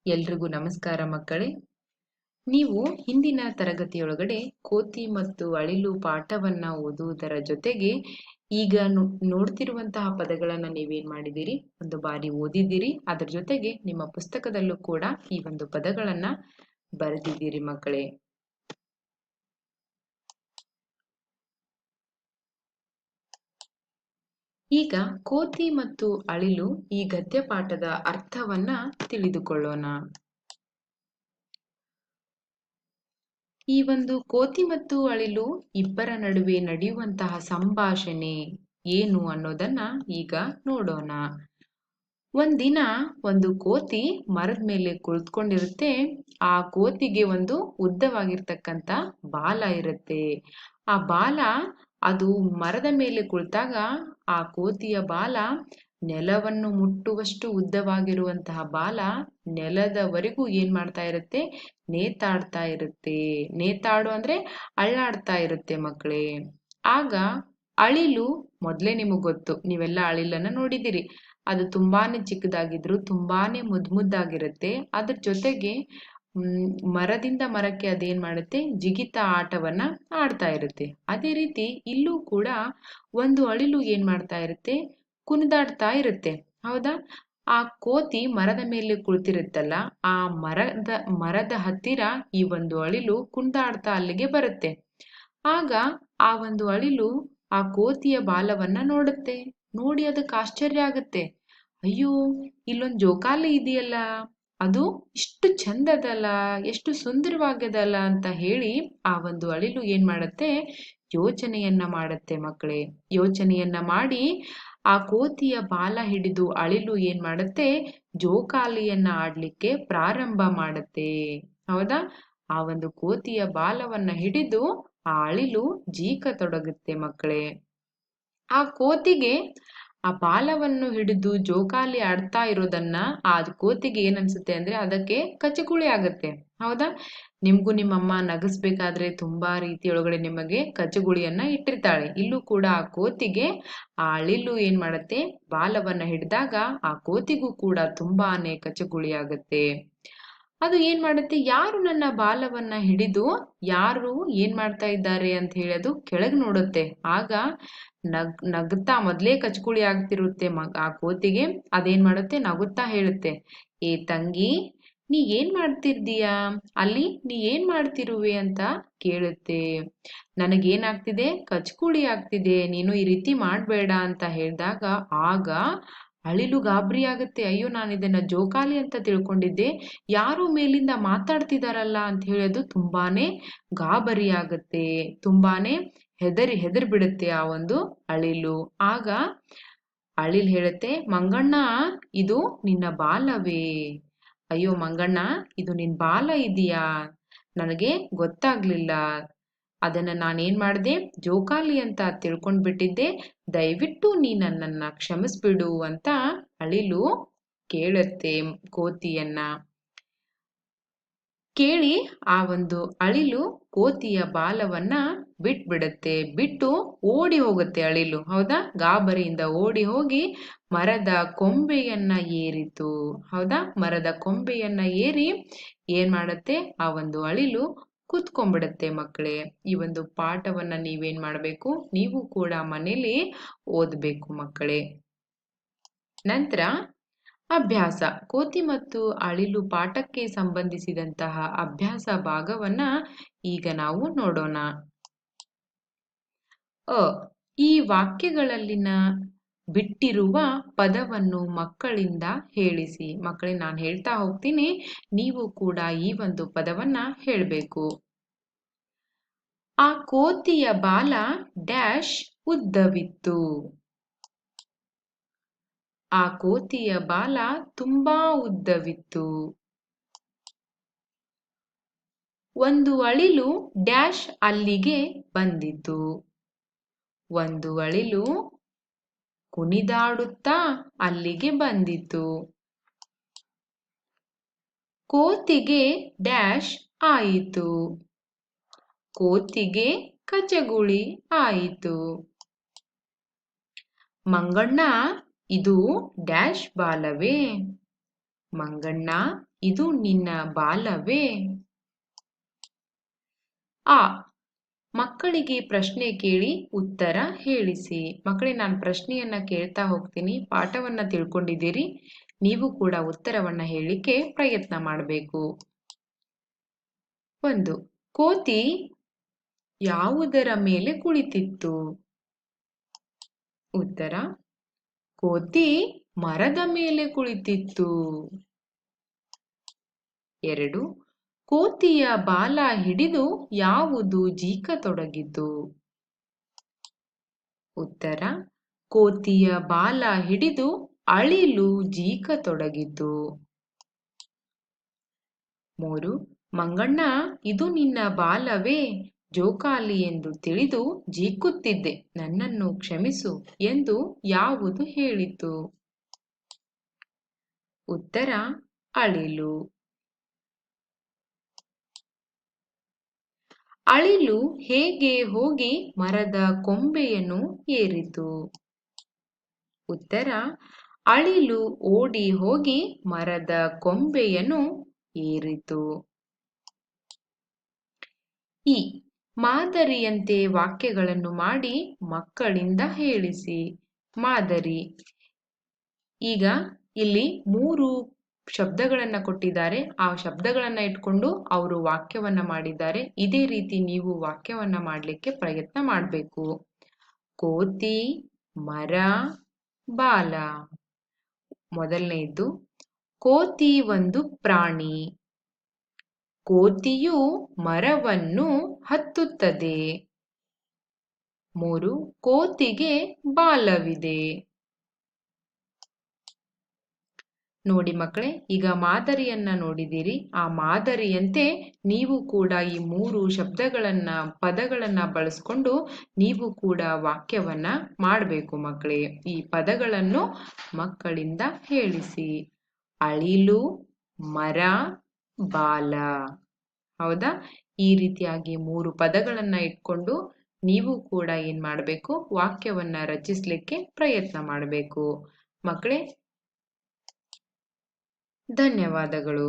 ಎಲ್ರಿಗೂ ನಮಸ್ಕಾರ ಮಕ್ಕಳೇ. ನೀವು ಹಿಂದಿನ ತರಗತಿಯೊಳಗಡೆ ಕೋತಿ ಮತ್ತು ಅಳಿಲು ಪಾಠವನ್ನ ಓದುವುದರ ಜೊತೆಗೆ ಈಗ ನೋಡ್ತಿರುವಂತಹ ಪದಗಳನ್ನ ನೀವೇನ್ ಮಾಡಿದಿರಿ, ಒಂದು ಬಾರಿ ಓದಿದ್ದೀರಿ. ಅದರ ಜೊತೆಗೆ ನಿಮ್ಮ ಪುಸ್ತಕದಲ್ಲೂ ಕೂಡ ಈ ಒಂದು ಪದಗಳನ್ನ ಬರೆದಿದ್ದೀರಿ ಮಕ್ಕಳೇ. ಈಗ ಕೋತಿ ಮತ್ತು ಅಳಿಲು ಈ ಗದ್ಯ ಪಾಠದ ಅರ್ಥವನ್ನ ತಿಳಿದುಕೊಳ್ಳೋಣ. ಈ ಒಂದು ಕೋತಿ ಮತ್ತು ಅಳಿಲು ಇಬ್ಬರ ನಡುವೆ ನಡೆಯುವಂತಹ ಸಂಭಾಷಣೆ ಏನು ಅನ್ನೋದನ್ನ ಈಗ ನೋಡೋಣ. ಒಂದಿನ ಒಂದು ಕೋತಿ ಮರದ ಮೇಲೆ ಕುಳಿತುಕೊಂಡಿರುತ್ತೆ. ಆ ಕೋತಿಗೆ ಒಂದು ಉದ್ದವಾಗಿರ್ತಕ್ಕಂಥ ಬಾಲ ಇರುತ್ತೆ. ಆ ಬಾಲ ಅದು ಮರದ ಮೇಲೆ ಕುಳಿತಾಗ ಆ ಕೋತಿಯ ಬಾಲ ನೆಲವನ್ನು ಮುಟ್ಟುವಷ್ಟು ಉದ್ದವಾಗಿರುವಂತಹ ಬಾಲ ನೆಲದವರೆಗೂ ಏನ್ ಮಾಡ್ತಾ ಇರುತ್ತೆ, ನೇತಾಡ್ತಾ ಇರುತ್ತೆ. ನೇತಾಡು ಅಂದ್ರೆ ಅಳ್ಳಾಡ್ತಾ ಇರುತ್ತೆ ಮಕ್ಕಳೇ. ಆಗ ಅಳಿಲು, ಮೊದ್ಲೇ ನಿಮಗ್ ಗೊತ್ತು, ನೀವೆಲ್ಲ ಅಳಿಲನ್ನ ನೋಡಿದಿರಿ. ಅದು ತುಂಬಾನೇ ಚಿಕ್ಕದಾಗಿದ್ರು ತುಂಬಾನೇ ಮುದ್ದಾಗಿರುತ್ತೆ. ಅದ್ರ ಜೊತೆಗೆ ಮರದಿಂದ ಮರಕ್ಕೆ ಅದೇನ್ ಮಾಡುತ್ತೆ, ಜಿಗಿತ ಆಟವನ್ನ ಆಡ್ತಾ ಇರುತ್ತೆ. ಅದೇ ರೀತಿ ಇಲ್ಲೂ ಕೂಡ ಒಂದು ಅಳಿಲು ಏನ್ ಮಾಡ್ತಾ ಇರುತ್ತೆ, ಕುಣಿದಾಡ್ತಾ ಇರುತ್ತೆ. ಹೌದಾ? ಆ ಕೋತಿ ಮರದ ಮೇಲೆ ಕುಳಿತಿರುತ್ತಲ್ಲ, ಆ ಮರದ ಹತ್ತಿರ ಈ ಒಂದು ಅಳಿಲು ಕುಣಿದಾಡ್ತಾ ಅಲ್ಲಿಗೆ ಬರುತ್ತೆ. ಆಗ ಆ ಒಂದು ಅಳಿಲು ಆ ಕೋತಿಯ ಬಾಲವನ್ನ ನೋಡುತ್ತೆ. ನೋಡಿ ಅದಕ್ಕೆ ಆಶ್ಚರ್ಯ ಆಗುತ್ತೆ. ಅಯ್ಯೋ, ಇಲ್ಲೊಂದು ಜೋಕಾಲಿ ಇದೆಯಲ್ಲ, ಅದು ಇಷ್ಟು ಚಂದದಲ್ಲ, ಎಷ್ಟು ಸುಂದರವಾಗ್ಯದಲ್ಲ ಅಂತ ಹೇಳಿ ಆ ಒಂದು ಅಳಿಲು ಏನ್ ಮಾಡುತ್ತೆ, ಯೋಚನೆಯನ್ನ ಮಾಡುತ್ತೆ ಮಕ್ಕಳೇ. ಯೋಚನೆಯನ್ನ ಮಾಡಿ ಆ ಕೋತಿಯ ಬಾಲ ಹಿಡಿದು ಅಳಿಲು ಏನ್ ಮಾಡುತ್ತೆ, ಜೋಕಾಲಿಯನ್ನ ಆಡ್ಲಿಕ್ಕೆ ಪ್ರಾರಂಭ ಮಾಡುತ್ತೆ. ಹೌದಾ? ಆ ಒಂದು ಕೋತಿಯ ಬಾಲವನ್ನ ಹಿಡಿದು ಆ ಅಳಿಲು ಜೀಕತೊಡಗುತ್ತೆ ಮಕ್ಕಳೇ. ಆ ಕೋತಿಗೆ ಆ ಬಾಲವನ್ನು ಹಿಡಿದು ಜೋಕಾಲಿ ಆಡ್ತಾ ಇರೋದನ್ನ ಆ ಕೋತಿಗೆ ಏನನ್ಸುತ್ತೆ ಅಂದ್ರೆ ಅದಕ್ಕೆ ಕಚಗುಳಿ ಆಗತ್ತೆ. ಹೌದಾ? ನಿಮ್ಗೂ ನಿಮ್ಮಮ್ಮ ನಗಿಸ್ಬೇಕಾದ್ರೆ ತುಂಬಾ ರೀತಿಯೊಳಗಡೆ ನಿಮಗೆ ಕಚಗುಳಿಯನ್ನ ಇಟ್ಟಿರ್ತಾಳೆ. ಇಲ್ಲೂ ಕೂಡ ಆ ಕೋತಿಗೆ ಆ ಅಳಿಲು ಏನ್ ಮಾಡತ್ತೆ, ಬಾಲವನ್ನ ಹಿಡಿದಾಗ ಆ ಕೋತಿಗೂ ಕೂಡ ತುಂಬಾನೇ ಕಚಗುಳಿ ಆಗತ್ತೆ. ಅದು ಏನ್ ಮಾಡುತ್ತೆ, ಯಾರು ನನ್ನ ಬಾಲವನ್ನ ಹಿಡಿದು ಯಾರು ಏನ್ ಮಾಡ್ತಾ ಇದ್ದಾರೆ ಅಂತ ಹೇಳಿ ಅದು ಕೆಳಗೆ ನೋಡುತ್ತೆ. ಆಗ ನಗ್ತಾ, ಮೊದ್ಲೇ ಕಚ್ಕುಳಿ ಆಗ್ತಿರುತ್ತೆ ಆ ಕೋತಿಗೆ. ಅದೇನ್ ಮಾಡುತ್ತೆ, ನಗುತ್ತಾ ಹೇಳುತ್ತೆ, ಏ ತಂಗಿ, ನೀ ಏನ್ ಮಾಡ್ತಿರ್ದೀಯಾ ಅಲ್ಲಿ, ನೀ ಏನ್ ಮಾಡ್ತಿರುವೆ ಅಂತ ಕೇಳುತ್ತೆ. ನನಗೇನಾಗ್ತಿದೆ, ಕಚ್ಕುಳಿ ಆಗ್ತಿದೆ, ನೀನು ಈ ರೀತಿ ಮಾಡ್ಬೇಡ ಅಂತ ಹೇಳಿದಾಗ ಆಗ ಅಳಿಲು ಗಾಬರಿ ಆಗುತ್ತೆ. ಅಯ್ಯೋ, ನಾನು ಇದನ್ನ ಜೋಕಾಲಿ ಅಂತ ತಿಳ್ಕೊಂಡಿದ್ದೆ, ಯಾರೋ ಮೇಲಿಂದ ಮಾತಾಡ್ತಿದಾರಲ್ಲ ಅಂತ ಹೇಳಿ ಅದು ತುಂಬಾನೇ ಗಾಬರಿ ಆಗುತ್ತೆ. ತುಂಬಾನೇ ಹೆದರಿ ಬಿಡುತ್ತೆ ಆ ಒಂದು ಅಳಿಲು. ಆಗ ಅಳಿಲ್ ಹೇಳುತ್ತೆ, ಮಂಗಣ್ಣ, ಇದು ನಿನ್ನ ಬಾಲವೇ? ಅಯ್ಯೋ ಮಂಗಣ್ಣ, ಇದು ನಿನ್ ಬಾಲ ಇದೆಯಾ? ನನಗೆ ಗೊತ್ತಾಗ್ಲಿಲ್ಲ. ಅದನ್ನ ನಾನೇನ್ ಮಾಡ್ದೆ, ಜೋಕಾಲಿ ಅಂತ ತಿಳ್ಕೊಂಡ್ಬಿಟ್ಟಿದ್ದೆ. ದಯವಿಟ್ಟು ನೀ ನನ್ನನ್ನ ಕ್ಷಮಿಸ್ಬಿಡು ಅಂತ ಅಳಿಲು ಕೇಳುತ್ತೆ ಕೋತಿಯನ್ನ. ಕೇಳಿ ಆ ಒಂದು ಅಳಿಲು ಕೋತಿಯ ಬಾಲವನ್ನ ಬಿಟ್ಬಿಡುತ್ತೆ. ಬಿಟ್ಟು ಓಡಿ ಹೋಗುತ್ತೆ ಅಳಿಲು. ಹೌದಾ? ಗಾಬರಿಯಿಂದ ಓಡಿ ಹೋಗಿ ಮರದ ಕೊಂಬೆಯನ್ನ ಏರಿತು. ಹೌದಾ? ಮರದ ಕೊಂಬೆಯನ್ನ ಏರಿ ಏನ್ ಮಾಡುತ್ತೆ, ಆ ಒಂದು ಅಳಿಲು ಕೂತ್ಕೊಂಡ್ಬಿಡುತ್ತೆ ಮಕ್ಕಳೇ. ಈ ಒಂದು ಪಾಠವನ್ನ ನೀವೇನ್ ಮಾಡ್ಬೇಕು, ನೀವು ಕೂಡ ಮನೇಲಿ ಓದ್ಬೇಕು ಮಕ್ಕಳೇ. ನಂತರ ಅಭ್ಯಾಸ, ಕೋತಿ ಮತ್ತು ಅಳಿಲು ಪಾಠಕ್ಕೆ ಸಂಬಂಧಿಸಿದಂತಹ ಅಭ್ಯಾಸ ಭಾಗವನ್ನ ಈಗ ನಾವು ನೋಡೋಣ. ಈ ವಾಕ್ಯಗಳಲ್ಲಿನ ಬಿಟ್ಟಿರುವ ಪದವನ್ನು ಮಕ್ಕಳಿಂದ ಹೇಳಿಸಿ. ಮಕ್ಕಳೇ, ನಾನು ಹೇಳ್ತಾ ಹೋಗ್ತೀನಿ, ನೀವು ಕೂಡ ಈ ಒಂದು ಪದವನ್ನ ಹೇಳಬೇಕು. ಆ ಕೋತಿಯ ಬಾಲ ಡ್ಯಾಶ್ ಉದ್ದವಿತ್ತು. ಆ ಕೋತಿಯ ಬಾಲ ತುಂಬಾ ಉದ್ದವಿತ್ತು. ಒಂದು ಅಳಿಲು ಡ್ಯಾಶ್ ಅಲ್ಲಿಗೆ ಬಂದಿತು. ಒಂದು ಅಳಿಲು ಕುಣಿದಾಡುತ್ತಾ ಅಲ್ಲಿಗೆ ಬಂದಿತು. ಕೋತಿಗೆ ಡ್ಯಾಶ್ ಆಯಿತು. ಕೋತಿಗೆ ಕಚಗುಳಿ ಆಯಿತು. ಮಂಗಣ್ಣ, ಇದು ಡ್ಯಾಶ್ ಬಾಲವೇ? ಮಂಗಣ್ಣ ಇದು ನಿನ್ನ ಬಾಲವೇ? ಆ ಮಕ್ಕಳಿಗೆ ಪ್ರಶ್ನೆ ಕೇಳಿ ಉತ್ತರ ಹೇಳಿಸಿ. ಮಕ್ಕಳೇ, ನಾನು ಪ್ರಶ್ನೆಯನ್ನ ಕೇಳ್ತಾ ಹೋಗ್ತೀನಿ. ಪಾಠವನ್ನ ತಿಳ್ಕೊಂಡಿದ್ದೀರಿ. ನೀವು ಕೂಡ ಉತ್ತರವನ್ನ ಹೇಳಲಿಕ್ಕೆ ಪ್ರಯತ್ನ ಮಾಡಬೇಕು. 1. ಕೋತಿ ಯಾವುದರ ಮೇಲೆ ಕುಳಿತಿತ್ತು? ಉತ್ತರ: ಕೋತಿ ಮರದ ಮೇಲೆ ಕುಳಿತಿತ್ತು. 2. ಕೋತಿಯ ಬಾಲ ಹಿಡಿದು ಯಾವುದು ಜೀಕತೊಡಗಿತು? ಉತ್ತರ: ಕೋತಿಯ ಬಾಲ ಹಿಡಿದು ಅಳಿಲು ಜೀಕತೊಡಗಿತು. 3. ಮಂಗಣ್ಣ ಇದು ನಿನ್ನ ಬಾಲವೇ? ಜೋಕಾಲಿ ಎಂದು ತಿಳಿದು ಜೀಕುತ್ತಿದ್ದೆ, ನನ್ನನ್ನು ಕ್ಷಮಿಸು ಎಂದು ಯಾವುದು ಹೇಳಿತು? ಉತ್ತರ: ಅಳಿಲು. ಅಳಿಲು ಹೇಗೆ ಹೋಗಿ ಮರದ ಕೊಂಬೆಯನ್ನು ಏರಿತು? ಉತ್ತರ: ಅಳಿಲು ಓಡಿ ಹೋಗಿ ಮರದ ಕೊಂಬೆಯನ್ನು ಏರಿತು. ಈ ಮಾದರಿಯಂತೆ ವಾಕ್ಯಗಳನ್ನು ಮಾಡಿ ಮಕ್ಕಳಿಂದ ಹೇಳಿಸಿ. ಮಾದರಿ: ಈಗ ಇಲ್ಲಿ 3 ಶಬ್ದಗಳನ್ನ ಕೊಟ್ಟಿದ್ದಾರೆ. ಆ ಶಬ್ದಗಳನ್ನ ಇಟ್ಕೊಂಡು ಅವರು ವಾಕ್ಯವನ್ನ ಮಾಡಿದ್ದಾರೆ. ಇದೇ ರೀತಿ ನೀವು ವಾಕ್ಯವನ್ನ ಮಾಡಲಿಕ್ಕೆ ಪ್ರಯತ್ನ ಮಾಡಬೇಕು. ಕೋತಿ, ಮರ, ಬಾಲ. ಮೊದಲನೆಯದ್ದು, ಕೋತಿ ಒಂದು ಪ್ರಾಣಿ. ಕೋತಿಯು ಮರವನ್ನು ಹತ್ತುತ್ತದೆ. 3. ಕೋತಿಗೆ ಬಾಲವಿದೆ. ನೋಡಿ ಮಕ್ಕಳೇ, ಈಗ ಮಾದರಿಯನ್ನ ನೋಡಿದಿರಿ. ಆ ಮಾದರಿಯಂತೆ ನೀವು ಕೂಡ ಈ 3 ಪದಗಳನ್ನ ಬಳಸ್ಕೊಂಡು ನೀವು ಕೂಡ ವಾಕ್ಯವನ್ನ ಮಾಡಬೇಕು ಮಕ್ಕಳೇ. ಈ ಪದಗಳನ್ನು ಮಕ್ಕಳಿಂದ ಹೇಳಿಸಿ. ಅಳಿಲು, ಮರ, ಬಾಲ. ಹೌದಾ? ಈ ರೀತಿಯಾಗಿ 3 ಪದಗಳನ್ನ ಇಟ್ಕೊಂಡು ನೀವು ಕೂಡ ಏನ್ ಮಾಡಬೇಕು? ವಾಕ್ಯವನ್ನ ರಚಿಸಲಿಕ್ಕೆ ಪ್ರಯತ್ನ ಮಾಡಬೇಕು. ಮಕ್ಕಳೇ, ಧನ್ಯವಾದಗಳು.